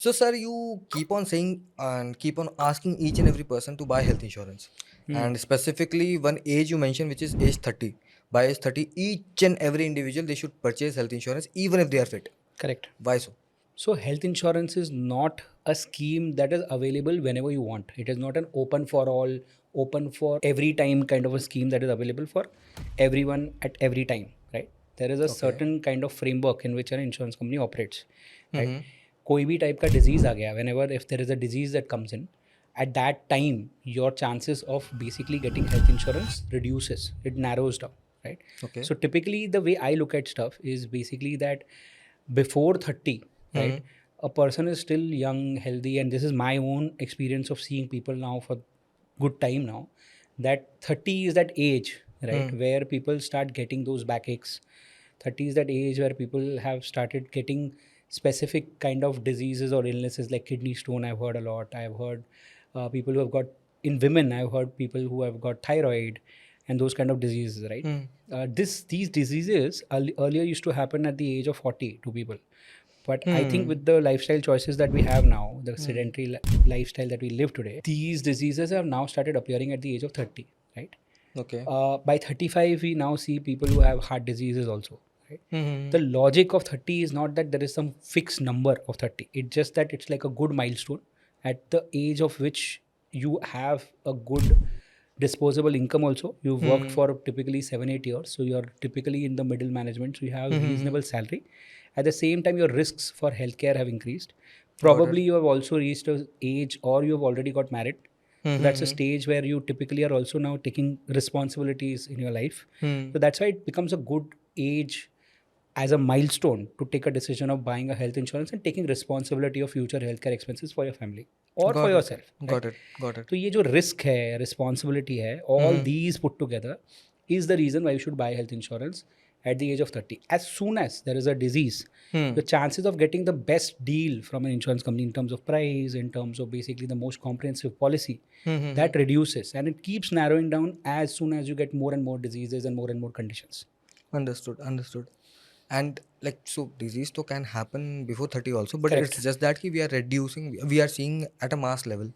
So, sir, you keep on saying and keep on asking each and every person to buy health insurance. Hmm. And specifically, one age you mentioned, which is age 30. By age 30, each and every individual they should purchase health insurance, even if they are fit. Correct. Why so? So health insurance is not a scheme that is available whenever you want. It is not an open for all, open for every time kind of a scheme that is available for everyone at every time, right? There is a Okay. certain kind of framework in which an insurance company operates, right? Mm-hmm. कोई भी type का disease आ गया, whenever if there is a disease that comes in, at that time your chances of basically getting health insurance reduces. It narrows down, right? Okay. So typically the way I look at stuff is basically that before 30, right, Mm-hmm. a person is still young, healthy, and this is my own experience of seeing people now for good time now, that 30 is that age, right, Mm. where people start getting those backaches. 30 is that age where people have started getting specific kind of diseases or illnesses like kidney stone. I've heard a lot. I've heard people who have got, in women I've heard people who have got thyroid and those kind of diseases, right? Mm. These diseases earlier used to happen at the age of 40 to people, but I think Hmm. with the lifestyle choices that we have now, the Hmm. sedentary lifestyle that we live today, these diseases have now started appearing at the age of 30, right? Okay. By 35 we now see people who have heart diseases also, right? Mm-hmm. The logic of 30 is not that there is some fixed number of 30. It's just that it's like a good milestone at the age of which you have a good disposable income also. You've worked Hmm. for typically 7 8 years, so you're typically in the middle management, so you have Mm-hmm. reasonable salary. At the same time, your risks for healthcare have increased. Got it. Probably you have also reached a age, or you have already got married. So that's a Mm-hmm. stage where you typically are also now taking responsibilities in your life. Hmm. So that's why it becomes a good age as a milestone to take a decision of buying a health insurance and taking responsibility of future healthcare expenses for your family or for Got it. yourself, right? Got it. Got it. तो ये जो risk है, responsibility है, all Mm-hmm. these put together is the reason why you should buy health insurance at the age of 30. As soon as there is a disease, Hmm. the chances of getting the best deal from an insurance company in terms of price, in terms of basically the most comprehensive policy, Mm-hmm. that reduces, and it keeps narrowing down as soon as you get more and more diseases and more conditions. Understood. Understood. And like so, disease to can happen before 30 also, but Correct. it's just that we are reducing, we are seeing at a mass level.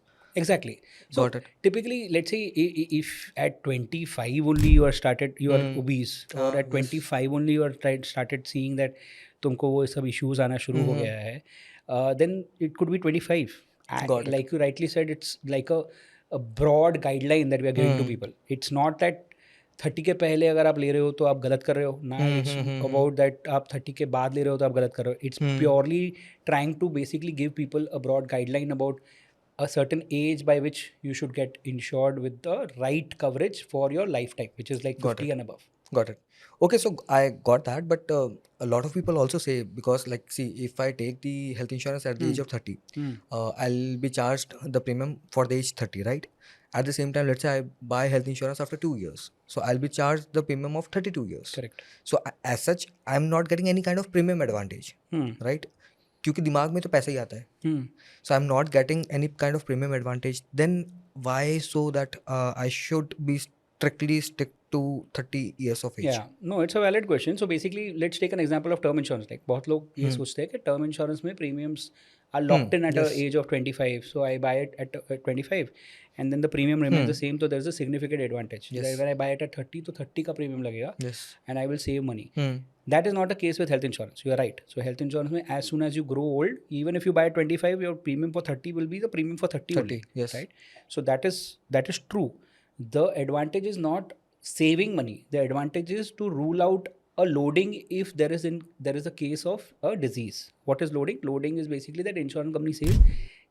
Exactly. Got So it. typically, let's say if at 25 only you are started, you are Hmm. obese, or Ah, at yes. 25 only you are started seeing that तुमको वो सब issues आना शुरू हो Mm-hmm. गया है, then it could be 25. Got it. Like you rightly said, it's like a broad guideline that we are giving to Hmm. people. It's not that 30 के पहले अगर आप ले रहे हो तो आप गलत कर रहे हो ना. It's Mm-hmm. about that आप 30 के बाद ले रहे हो तो आप गलत कर रहे हो. It's Hmm. purely trying to basically give people a broad guideline about a certain age by which you should get insured with the right coverage for your lifetime, which is like Got 50 it. and above. Got it. Okay, so I got that, but a lot of people also say because, like, see, if I take the health insurance at the age Hmm. of 30, Hmm. I'll be charged the premium for the age 30, right? At the same time, let's say I buy health insurance after 2 years, so I'll be charged the premium of 32 years. Correct. So as such, I'm not getting any kind of premium advantage, Hmm. right? क्योंकि दिमाग में तो पैसा ही आता है. Hmm. So I'm not getting any kind of premium advantage. Then why so that I should be strictly stick to 30 years of age? Yeah, no, it's a valid question. So basically, let's take an example of term insurance. Like बहुत लोग ये Hmm. सोचते हैं कि term insurance में premiums are Hmm. locked in at a Yes. age of 25. So I buy it at 25, and then the premium remains the Hmm. same. So there's a significant advantage. Like Yes. when I buy it at 30, तो 30 का premium लगेगा, Yes. and I will save money. Hmm. That is not the case with health insurance. You are right. So health insurance, mein, as soon as you grow old, even if you buy at 25, your premium for 30 will be the premium for 30 only, 30. Yes. right? So that is true. The advantage is not saving money. The advantage is to rule out a loading if there is a case of a disease. What is loading? Loading is basically that insurance company says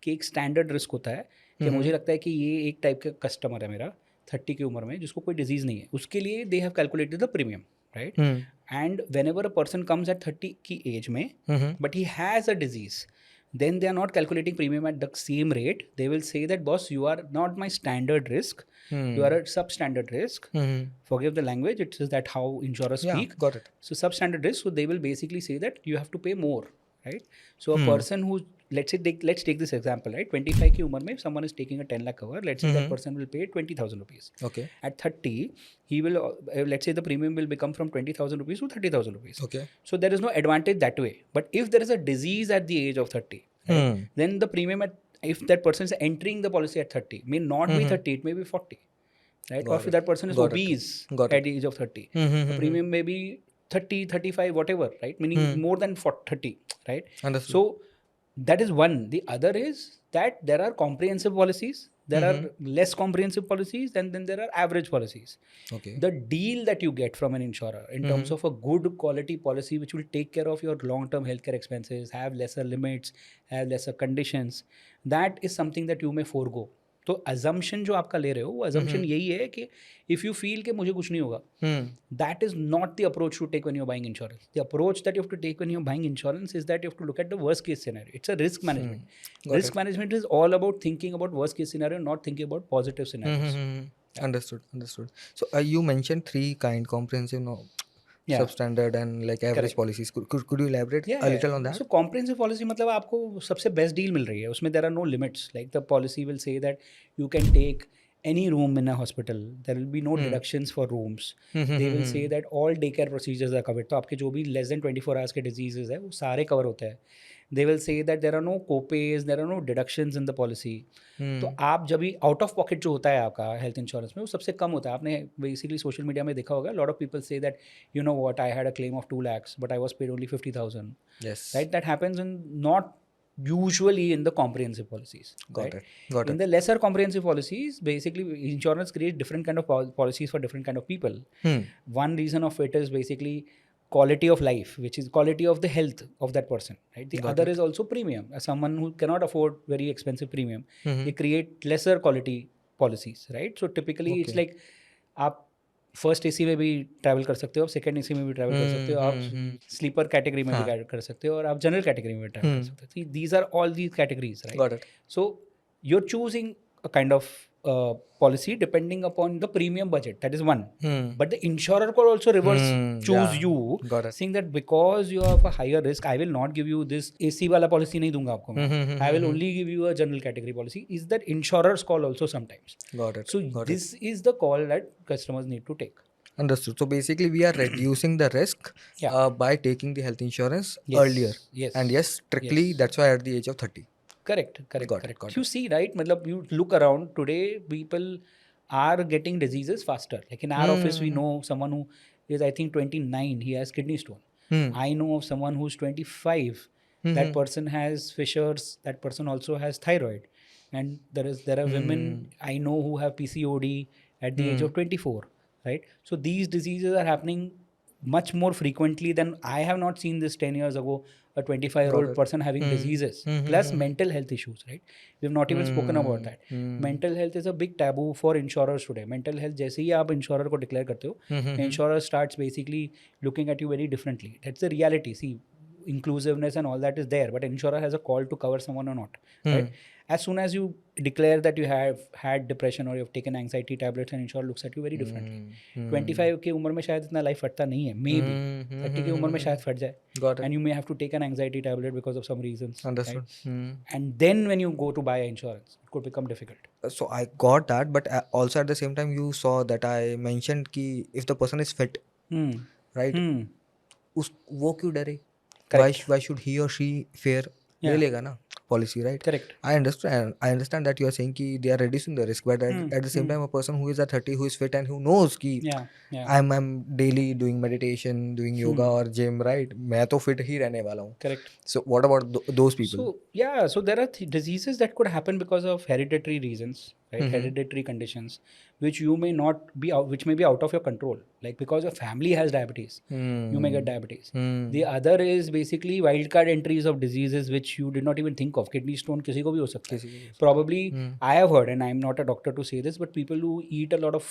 कि एक standard risk होता है कि मुझे लगता है कि ये एक टाइप का कस्टमर है मेरा 30 की उम्र में जिसको कोई डिजीज़ नहीं है, उसके लिए they have calculated the premium, right? Hmm. And whenever a person comes at 30 की age में, Mm-hmm. but he has a disease, then they are not calculating premium at the same rate. They will say that, boss, you are not my standard risk. You are a substandard risk. Mm-hmm. Forgive the language. It is that how insurers Yeah. speak. Got it. So substandard risk. So they will basically say that you have to pay more, right? So a Hmm. person who, let's say let's take this example, right? 25 की उम्र में, if someone is taking a 10 lakh cover, let's say that Mm-hmm. person will pay 20,000 rupees. Okay. At 30, he will let's say the premium will become from 20,000 rupees to 30,000 rupees. Okay. So there is no advantage that way. But if there is a disease at the age of 30, right? Hmm. Then the premium if that person is entering the policy at 30, may not be 30, it may be 40, right? Or Got if it. that person is Got it. obese Got at it. the age of 30, Hmm. the premium may be 30, 35, whatever, right? Meaning more than 40, 30, right? Understood. So that is one. The other is that there are comprehensive policies, there are less comprehensive policies, and then there are average policies. Okay. The deal that you get from an insurer in terms of a good quality policy which will take care of your long term healthcare expenses, have lesser limits, have lesser conditions, that is something that you may forego. तो assumption जो आपका ले रहे हो वो assumption यही है कि if you feel कि मुझे कुछ नहीं होगा, Hmm. that is not the approach to take when you're buying insurance. The approach that you have to take when you're buying insurance is that you have to look at the worst case scenario. It's a risk management. Got Risk management is all about thinking about worst case scenario, not thinking about positive scenarios. Understood. Understood. So you mentioned three kind: comprehensive, no, Yeah. substandard, and like average Correct. policies. Could you elaborate Yeah, a little on that? so comprehensive policy मतलब आपको सबसे best deal मिल रही है, उसमें there are no limits. Like the policy will say that you can take any room in a hospital, there will be no deductions for rooms. They will say that all daycare procedures are covered. तो आपके जो भी less than 24 hours के diseases है वो सारे cover होते हैं. They will say that there are no co-pays, there are no deductions in the policy. तो आप जब भी आउट ऑफ पॉकेट जो होता है आपका हेल्थ इंश्योरेंस में वो सबसे कम होता है. आपने बेसिकली सोशल मीडिया में देखा होगा, lot of people say that you know what, I had a claim of 2 lakhs but I was paid only 50,000. Yes. Right, that happens in not usually in the comprehensive policies. Got Right? it. Got In it. the lesser comprehensive policies, basically insurance creates different kind of policies for different kind of people. One reason of it is basically quality of life, which is quality of the health of that person, right? The other is also premium. As someone who cannot afford very expensive premium, they create lesser quality policies, right? So typically it's like आप first AC में भी travel कर सकते हो, आप second AC में भी travel कर सकते हो, आप स्लीपर कैटेगरी में भी कर सकते हो, और आप जनरल कैटेगरी में ट्रैवल कर सकते हो. These are all these categories, right? Got it. So you're choosing a kind of policy depending upon the premium budget. That is one. But the insurer could also reverse choose yeah. you, Got it. saying that because you have a higher risk, I will not give you this AC वाला policy नहीं दूंगा आपको मैं. I will only give you a general category policy. Is that insurer's call also sometimes. Got it. So Got it. this is the call that customers need to take. Understood. So basically, we are reducing the risk Yeah. by taking the health insurance Yes. earlier. Yes. And yes, strictly, that's why at the age of 30. Correct. Got it, got You see, right? मतलब you look around today, people are getting diseases faster. Like in our office, we know someone who is, I think, 29. He has kidney stone. I know of someone who's 25. That person has fissures. That person also has thyroid. And there are women I know who have PCOD at the age of 24. Right? So these diseases are happening much more frequently than I have not seen this 10 years ago, a 25-year-old person having diseases, plus mental health issues, right? We have not even spoken about that. Mental health is a big taboo for insurers today. Mental health, जैसे ही आप insurer को declare करते हो, insurer starts basically looking at you very differently. That's the reality. See, inclusiveness and all that is there, but insurer has a call to cover someone or not, right? As soon as you declare that you have had depression or you have taken anxiety tablets, and insurer looks at you very differently. 25 की उम्र में शायद इतना life फटता नहीं है, maybe 30 की उम्र में शायद फट जाए, Got it. and you may have to take an anxiety tablet because of some reasons. Understood. Right? And then when you go to buy insurance, it could become difficult. So I got that, but also at the same time, you saw that I mentioned कि if the person is fit, right? वो क्यों डरे? Why should he or she fear? ले लेगा ना policy, right? Correct. I understand that you are saying कि they are reducing the risk, but at the same time, a person who is at 30, who is fit and who knows कि I'm daily doing meditation, doing yoga or gym, right? मैं तो fit ही रहने वाला हूँ. Correct. So what about those people? So there are diseases that could happen because of hereditary reasons, right? Hereditary conditions, which you may not be out, which may be out of your control. Like because your family has diabetes, you may get diabetes. The other is basically wildcard entries of diseases which you did not even think of. Kidney stone किसी को भी हो सकता है. Probably I have heard, and I am not a doctor to say this, but people who eat a lot of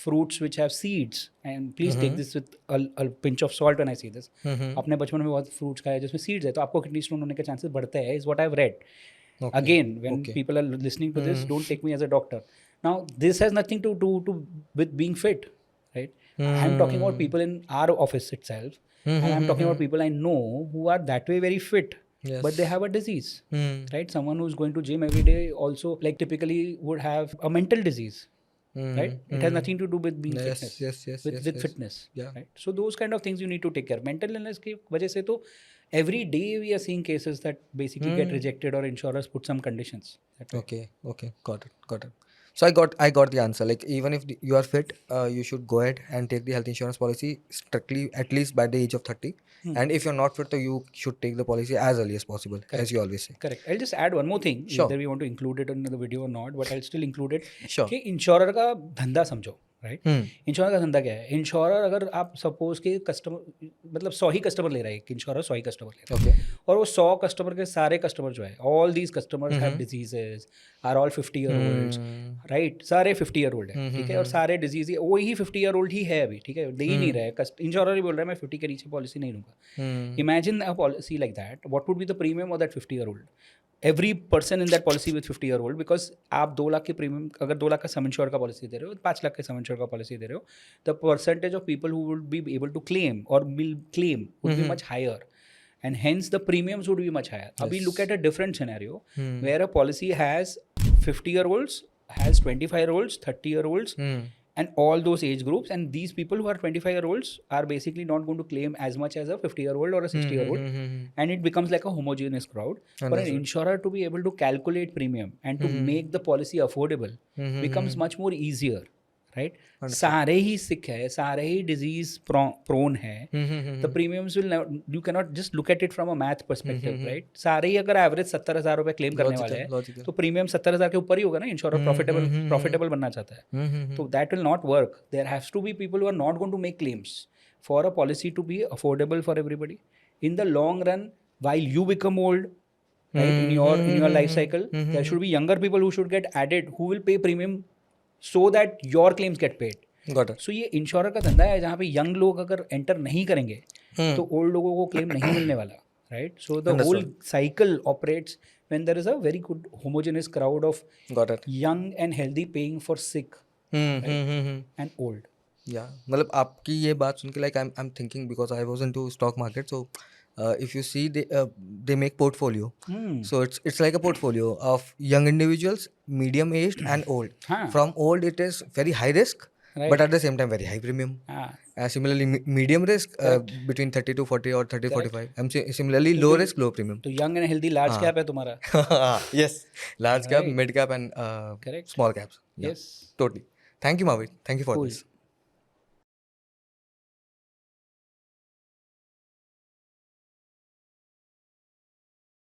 fruits which have seeds, and please take this with a pinch of salt when I say this. अपने बचपन में बहुत fruits खाए जिसमें seeds है, तो आपको kidney stone होने के chances बढ़ते हैं, is what I've read. Again, when people are listening to this, don't take me as a doctor. Now, this has nothing to do with being fit, right? I'm talking about people in our office itself, and I'm talking about people I know who are that way very fit, but they have a disease, right? Someone who's going to gym every day also, like typically would have a mental disease, right? It has nothing to do with being fitness, with fitness, right? So those kind of things you need to take care. Mental illness की वजह से तो every day we are seeing cases that basically get rejected or insurers put some conditions that way. Okay, got it. So I got the answer. Like even if you are fit, you should go ahead and take the health insurance policy strictly at least by the age of 30. And if you're not fit, so you should take the policy as early as possible, as you always say. Correct. I'll just add one more thing, Sure. whether we want to include it in the video or not, but I'll still include it. Sure. कि insurer का धंधा समझो, right? Insurer का धंधा क्या है? Insurer अगर आप सपोज के कस्टमर मतलब 100 ही कस्टमर ले रहा है, एक इंश्योरर 100 ही कस्टमर ले रहा है, Okay. और वो 100 कस्टमर के सारे कस्टमर जो है, all these customers have diseases, are all 50 year olds, right? सारे 50 ईयर ओल्ड है, ठीक है, और सारे डिजीज वही 50 ईयर ओल्ड ही है अभी, ठीक है, दे ही नहीं रहे, इंश्योरर ही बोल रहा है मैं 50 के नीचे पॉलिसी नहीं लूंगा. Imagine a policy like that. What would be the premium of that 50-year-old? Every person in that policy with 50-year-old, because आप 2 लाख के प्रीमियम, अगर 2 लाख का सम इंश्योर का पॉलिसी दे रहे हो, 5 लाख के सम इंश्योर का पॉलिसी दे रहे हो, the percentage of people who would be able to claim or will claim would be much higher, and hence the premiums would be much higher. Abhi look at a different scenario where a policy has 50-year-olds, has 25-year-olds, 30-year-olds, and all those age groups, and these people who are 25-year-olds are basically not going to claim as much as a 50-year-old or a 60-year-old, and it becomes like a homogeneous crowd. For an insurer to be able to calculate premium and to make the policy affordable becomes much more easier, right? सारे ही sick है, सारे ही disease prone है, the premiums will never, you cannot just look at it from a math perspective, right? सारे ही अगर average 70,000 रुपए claim करने वाले हैं, तो प्रीमियम 70,000 के ऊपर ही होगा ना. इंश्योरर प्रॉफिटेबल बनना चाहता है, तो that will not work. There haves to be people who are not going to make claims for a policy to be affordable for everybody. In the long run, while you become old, right, in your life cycle, there should be younger people who should get added, who will pay premium so that your claims get paid. Got it. So ये insurer का धंधा है जहाँ पे young लोग अगर enter नहीं करेंगे तो ओल्ड लोगों को क्लेम नहीं मिलने वाला, right? So the whole cycle operates when there is a very good homogeneous crowd of Got it. young and healthy paying for sick and old. Yeah, मतलब आपकी ये बात सुन के like I'm thinking because I was into stock market, so if you see they make portfolio. So it's like a portfolio of young individuals, medium aged and old. From old it is very high risk, but at the same time very high premium. Similarly medium risk between 30 to 40 or 30 45. And similarly low risk low premium. तो young and healthy large cap है तुम्हारा. Yes, large cap, mid cap and Correct. small caps. Yes. Totally. Thank you, Mavit. Thank you for this.